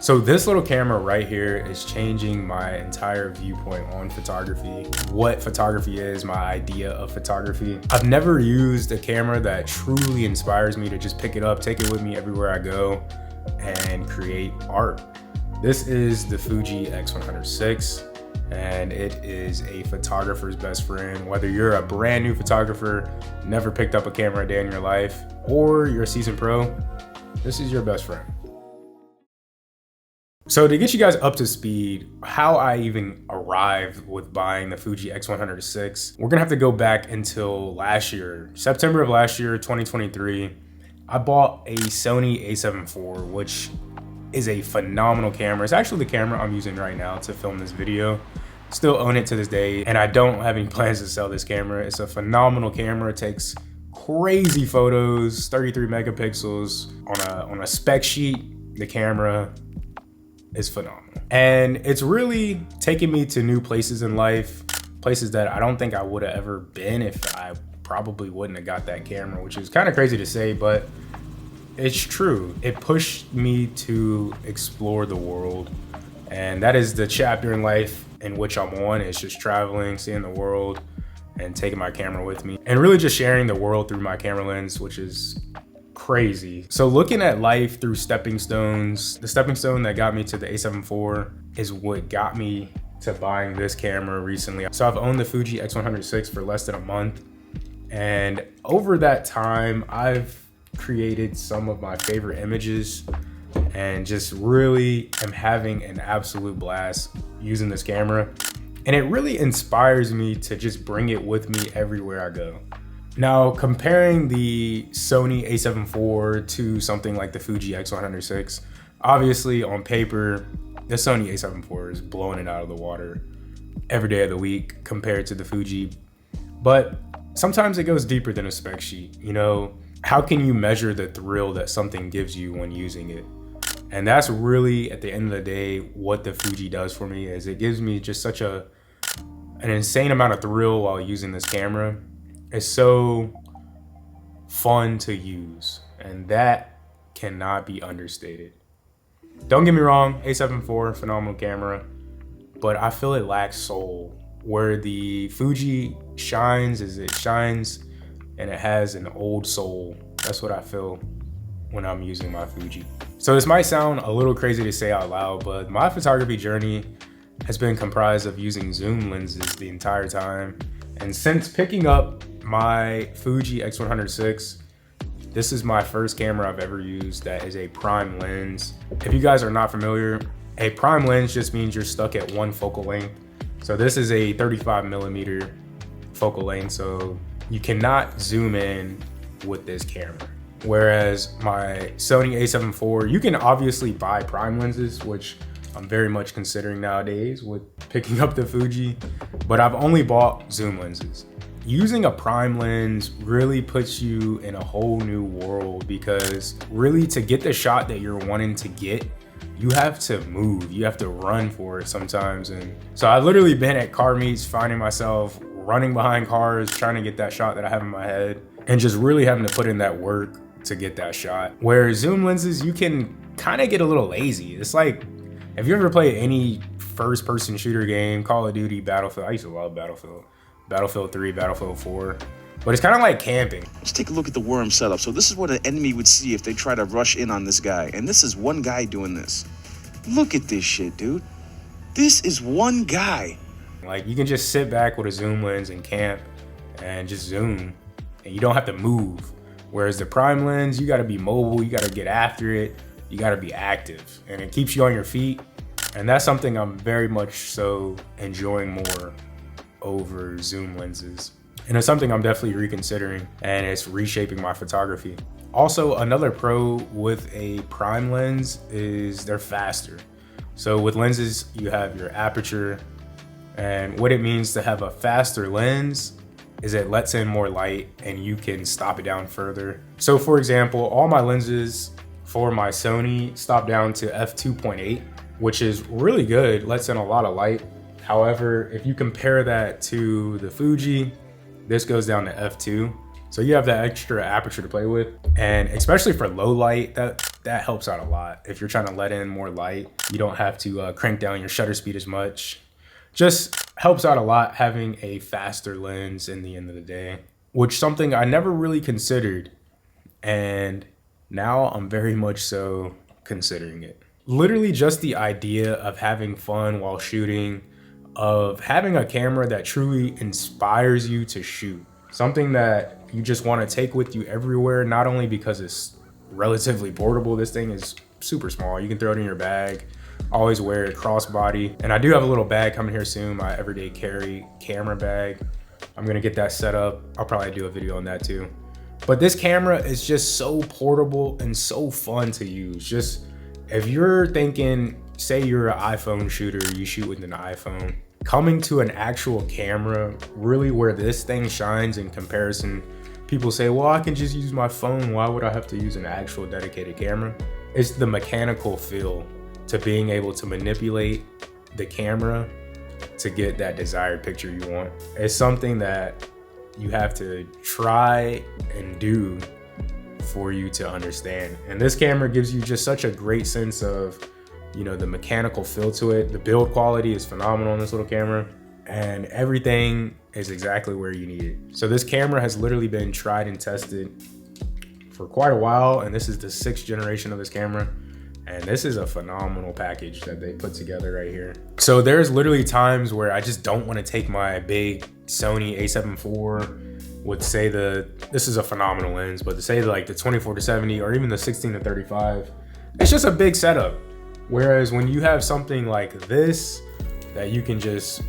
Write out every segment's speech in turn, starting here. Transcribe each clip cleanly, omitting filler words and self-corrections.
So this little camera right here is changing my entire viewpoint on photography, what photography is, my idea of photography. I've never used a camera that truly inspires me to just pick it up, take it with me everywhere I go, and create art. This is the Fuji X100VI, and it is a photographer's best friend. Whether you're a brand new photographer, never picked up a camera a day in your life, or you're a seasoned pro, this is your best friend. So to get you guys up to speed, how I even arrived with buying the Fuji X100VI, we're gonna have to go back until last year, September of last year, 2023. I bought a Sony a7 IV, which is a phenomenal camera. It's actually the camera I'm using right now to film this video. Still own it to this day, and I don't have any plans to sell this camera. It's a phenomenal camera. It takes crazy photos, 33 megapixels on a spec sheet. The camera is phenomenal, and it's really taken me to new places in life, places that I don't think I would have ever been if I probably wouldn't have got that camera, which is kind of crazy to say, but it's true. It pushed me to explore the world, and that is the chapter in life in which I'm on. It's just traveling, seeing the world, and taking my camera with me, and really just sharing the world through my camera lens, which is crazy. So looking at life through stepping stones, the stepping stone that got me to the a7 IV is what got me to buying this camera recently. So I've owned the Fuji X100VI for less than a month, and over that time I've created some of my favorite images and just really am having an absolute blast using this camera, and it really inspires me to just bring it with me everywhere I go. Now, comparing the Sony a7 IV to something like the Fuji X100VI, obviously on paper, the Sony a7 IV is blowing it out of the water every day of the week compared to the Fuji. But sometimes it goes deeper than a spec sheet. You know, how can you measure the thrill that something gives you when using it? And that's really, at the end of the day, what the Fuji does for me. Is it gives me just such an insane amount of thrill while using this camera. It's so fun to use, and that cannot be understated. Don't get me wrong, a7 IV, phenomenal camera, but I feel it lacks soul. Where the Fuji shines is it shines and it has an old soul. That's what I feel when I'm using my Fuji. So this might sound a little crazy to say out loud, but my photography journey has been comprised of using zoom lenses the entire time. And since picking up my Fuji X100VI, this is my first camera I've ever used that is a prime lens. If you guys are not familiar, a prime lens just means you're stuck at one focal length. So this is a 35mm focal length, so you cannot zoom in with this camera. Whereas my Sony a7 IV, you can obviously buy prime lenses, which I'm very much considering nowadays with picking up the Fuji, but I've only bought zoom lenses. Using a prime lens really puts you in a whole new world, because really to get the shot that you're wanting to get, you have to move, you have to run for it sometimes. And so I've literally been at car meets finding myself running behind cars, trying to get that shot that I have in my head, and just really having to put in that work to get that shot. Where zoom lenses, you can kind of get a little lazy. It's like, if you ever played any first person shooter game, Call of Duty, Battlefield, I used to love Battlefield 3, Battlefield 4, but it's kind of like camping. Let's take a look at the worm setup. So this is what an enemy would see if they try to rush in on this guy. And this is one guy doing this. Look at this shit, dude. This is one guy. Like, you can just sit back with a zoom lens and camp and just zoom, and you don't have to move. Whereas the prime lens, you gotta be mobile, you gotta get after it, you gotta be active, and it keeps you on your feet. And that's something I'm very much so enjoying more over zoom lenses. And it's something I'm definitely reconsidering, and it's reshaping my photography. Also, another pro with a prime lens is they're faster. So with lenses, you have your aperture, and what it means to have a faster lens is it lets in more light and you can stop it down further. So for example, all my lenses for my Sony stop down to f2.8, which is really good, lets in a lot of light. However, if you compare that to the Fuji, this goes down to f2. So you have that extra aperture to play with. And especially for low light, that that helps out a lot. If you're trying to let in more light, you don't have to crank down your shutter speed as much. Just helps out a lot having a faster lens in the end of the day, which something I never really considered. And now I'm very much so considering it. Literally just the idea of having fun while shooting, of having a camera that truly inspires you to shoot. Something that you just want to take with you everywhere, not only because it's relatively portable. This thing is super small. You can throw it in your bag, always wear it crossbody. And I do have a little bag coming here soon, my everyday carry camera bag. I'm gonna get that set up. I'll probably do a video on that too. But this camera is just so portable and so fun to use. Just if you're thinking, say you're an iPhone shooter, you shoot with an iPhone, coming to an actual camera, really where this thing shines in comparison. People say, well, I can just use my phone. Why would I have to use an actual dedicated camera? It's the mechanical feel to being able to manipulate the camera to get that desired picture you want. It's something that you have to try and do for you to understand. And this camera gives you just such a great sense of, you know, the mechanical feel to it. The build quality is phenomenal on this little camera, and everything is exactly where you need it. So this camera has literally been tried and tested for quite a while, and this is the 6th generation of this camera. And this is a phenomenal package that they put together right here. So there's literally times where I just don't want to take my big Sony a7 IV with, say, this is a phenomenal lens, but to say like the 24-70 or even the 16-35, it's just a big setup. Whereas when you have something like this that you can just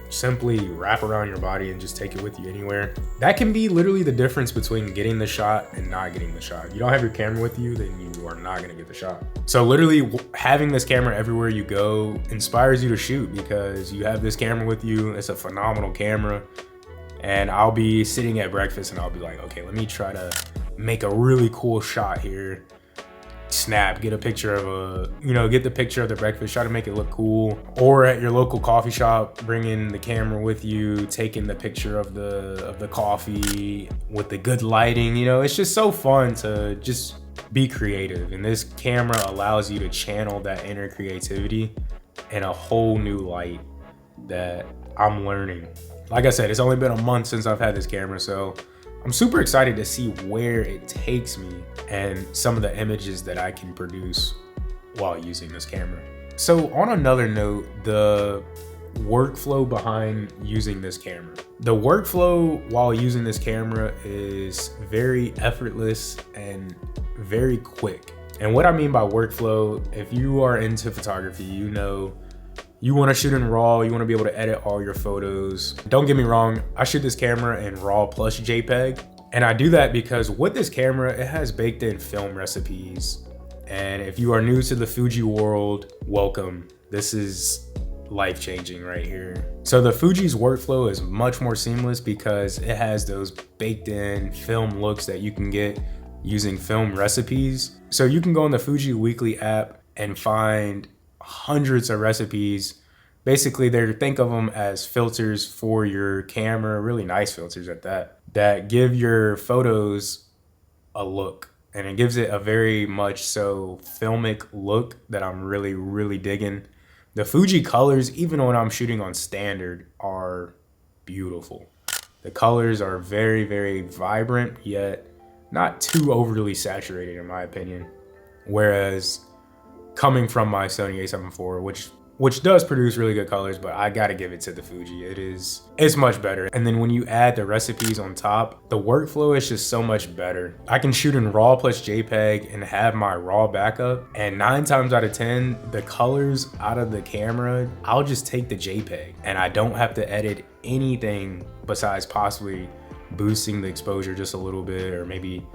simply wrap around your body and just take it with you anywhere, that can be literally the difference between getting the shot and not getting the shot. You don't have your camera with you, then you are not gonna get the shot. So literally having this camera everywhere you go inspires you to shoot, because you have this camera with you. It's a phenomenal camera. And I'll be sitting at breakfast and I'll be like, okay, let me try to make a really cool shot here. Snap, get a picture of get the picture of the breakfast, try to make it look cool. Or at your local coffee shop, bringing the camera with you, taking the picture of the coffee with the good lighting. You know, it's just so fun to just be creative. And this camera allows you to channel that inner creativity in a whole new light that I'm learning. Like I said, it's only been a month since I've had this camera, so I'm super excited to see where it takes me and some of the images that I can produce while using this camera. So on another note, the workflow behind using this camera. The workflow while using this camera is very effortless and very quick. And what I mean by workflow, if you are into photography, you know, you want to shoot in RAW, you want to be able to edit all your photos. Don't get me wrong, I shoot this camera in RAW plus JPEG. And I do that because with this camera, it has baked in film recipes. And if you are new to the Fuji world, welcome. This is life-changing right here. So the Fuji's workflow is much more seamless because it has those baked in film looks that you can get using film recipes. So you can go on the Fuji Weekly app and find hundreds of recipes. Basically, think of them as filters for your camera, really nice filters at that give your photos a look. And it gives it a very much so filmic look that I'm really, really digging. The Fuji colors, even when I'm shooting on standard, are beautiful. The colors are very, very vibrant, yet not too overly saturated in my opinion. Whereas coming from my Sony a7 IV, which does produce really good colors, but I gotta give it to the Fuji. It's much better. And then when you add the recipes on top, the workflow is just so much better. I can shoot in RAW plus JPEG and have my RAW backup, and 9 times out of 10, the colors out of the camera, I'll just take the JPEG and I don't have to edit anything besides possibly boosting the exposure just a little bit, or maybe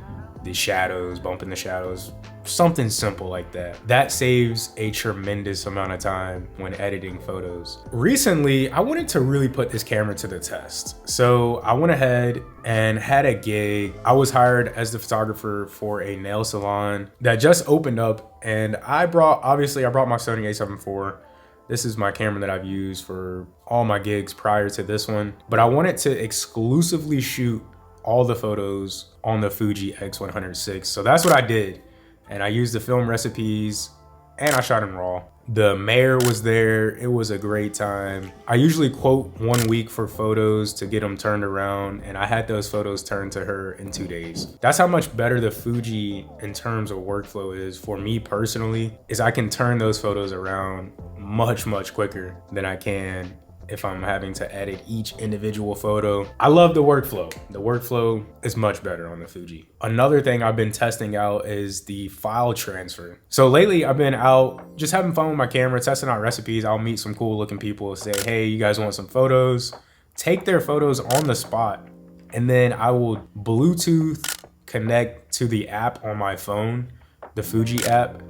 the shadows, bumping the shadows, something simple like that. That saves a tremendous amount of time when editing photos. Recently, I wanted to really put this camera to the test. So I went ahead and had a gig. I was hired as the photographer for a nail salon that just opened up, and I brought my Sony a7 IV. This is my camera that I've used for all my gigs prior to this one, but I wanted to exclusively shoot all the photos on the Fuji X100VI. So that's what I did. and I used the film recipes, and I shot in RAW. The mayor was there. It was a great time. I usually quote 1 week for photos to get them turned around, and I had those photos turned to her in 2 days. That's how much better the Fuji in terms of workflow is for me personally, is I can turn those photos around much quicker than I can if I'm having to edit each individual photo. I love the workflow. The workflow is much better on the Fuji. Another thing I've been testing out is the file transfer. So lately I've been out just having fun with my camera, testing out recipes. I'll meet some cool looking people, say, hey, you guys want some photos? Take their photos on the spot, and then I will Bluetooth connect to the app on my phone, the Fuji app,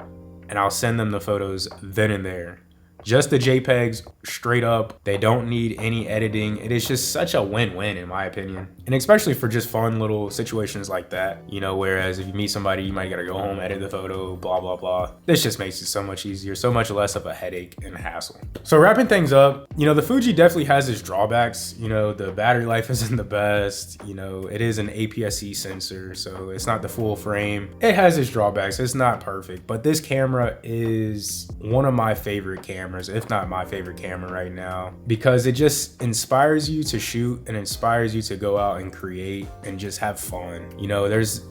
and I'll send them the photos then and there. Just the JPEGs straight up. They don't need any editing. It is just such a win-win in my opinion. And especially for just fun little situations like that, you know, whereas if you meet somebody, you might gotta go home, edit the photo, blah, blah, blah. This just makes it so much easier, so much less of a headache and hassle. So wrapping things up, you know, the Fuji definitely has its drawbacks. You know, the battery life isn't the best. You know, it is an APS-C sensor, so it's not the full frame. It has its drawbacks. It's not perfect, but this camera is one of my favorite cameras, if not my favorite camera right now, because it just inspires you to shoot and inspires you to go out and create and just have fun. You know, there's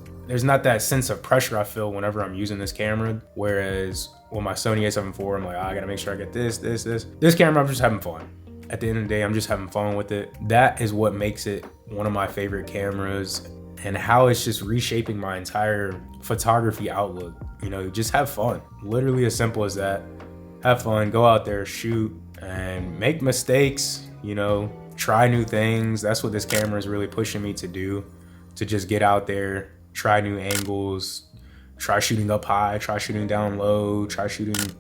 not that sense of pressure I feel whenever I'm using this camera, whereas with my Sony A7 IV, I'm like, oh, I gotta make sure I get this. This camera, I'm just having fun. At the end of the day, I'm just having fun with it. That is what makes it one of my favorite cameras, and how it's just reshaping my entire photography outlook. You know, just have fun. Literally as simple as that. Have fun, go out there, shoot, and make mistakes, you know, try new things. That's what this camera is really pushing me to do, to just get out there, try new angles, try shooting up high, try shooting down low, try shooting,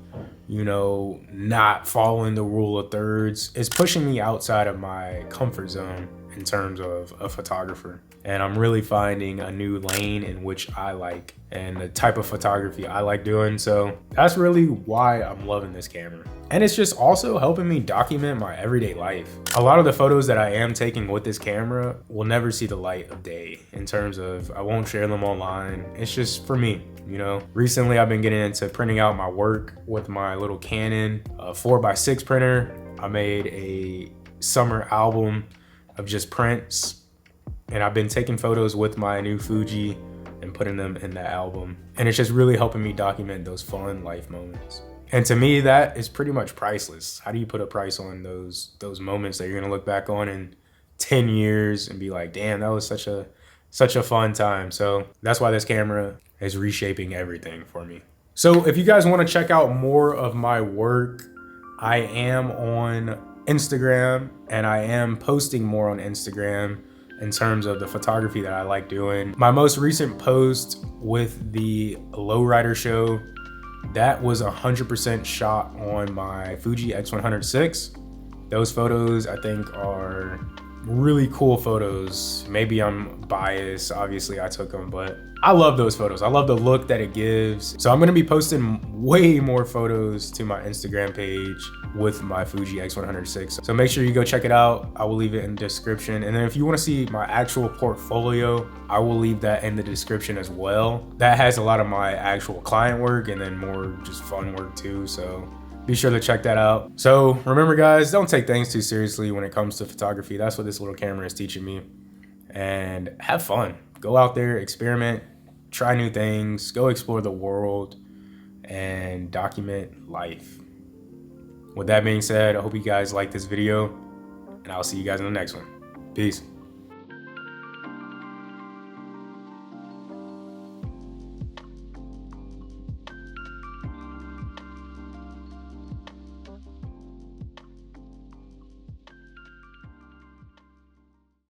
you know, not following the rule of thirds. It's pushing me outside of my comfort zone in terms of a photographer. And I'm really finding a new lane in which I like and the type of photography I like doing. So that's really why I'm loving this camera. And it's just also helping me document my everyday life. A lot of the photos that I am taking with this camera will never see the light of day, in terms of I won't share them online. It's just for me, you know. Recently I've been getting into printing out my work with my little Canon 4x6 printer. I made a summer album of just prints, and I've been taking photos with my new Fuji and putting them in that album. And it's just really helping me document those fun life moments. And to me, that is pretty much priceless. How do you put a price on those moments that you're gonna look back on in 10 years and be like, damn, that was such a fun time. So that's why this camera is reshaping everything for me. So if you guys wanna check out more of my work, I am on Instagram, and I am posting more on Instagram in terms of the photography that I like doing. My most recent post with the Lowrider show, that was 100% shot on my Fuji X100VI. Those photos I think are really cool photos. Maybe I'm biased, obviously I took them, but I love those photos. I love the look that it gives. So I'm gonna be posting way more photos to my Instagram page with my Fuji X100VI. So make sure you go check it out. I will leave it in the description. And then if you wanna see my actual portfolio, I will leave that in the description as well. That has a lot of my actual client work and then more just fun work too. So be sure to check that out. So remember guys, don't take things too seriously when it comes to photography. That's what this little camera is teaching me. And have fun. Go out there, experiment, try new things, go explore the world, and document life. With that being said, I hope you guys like this video, and I'll see you guys in the next one. Peace.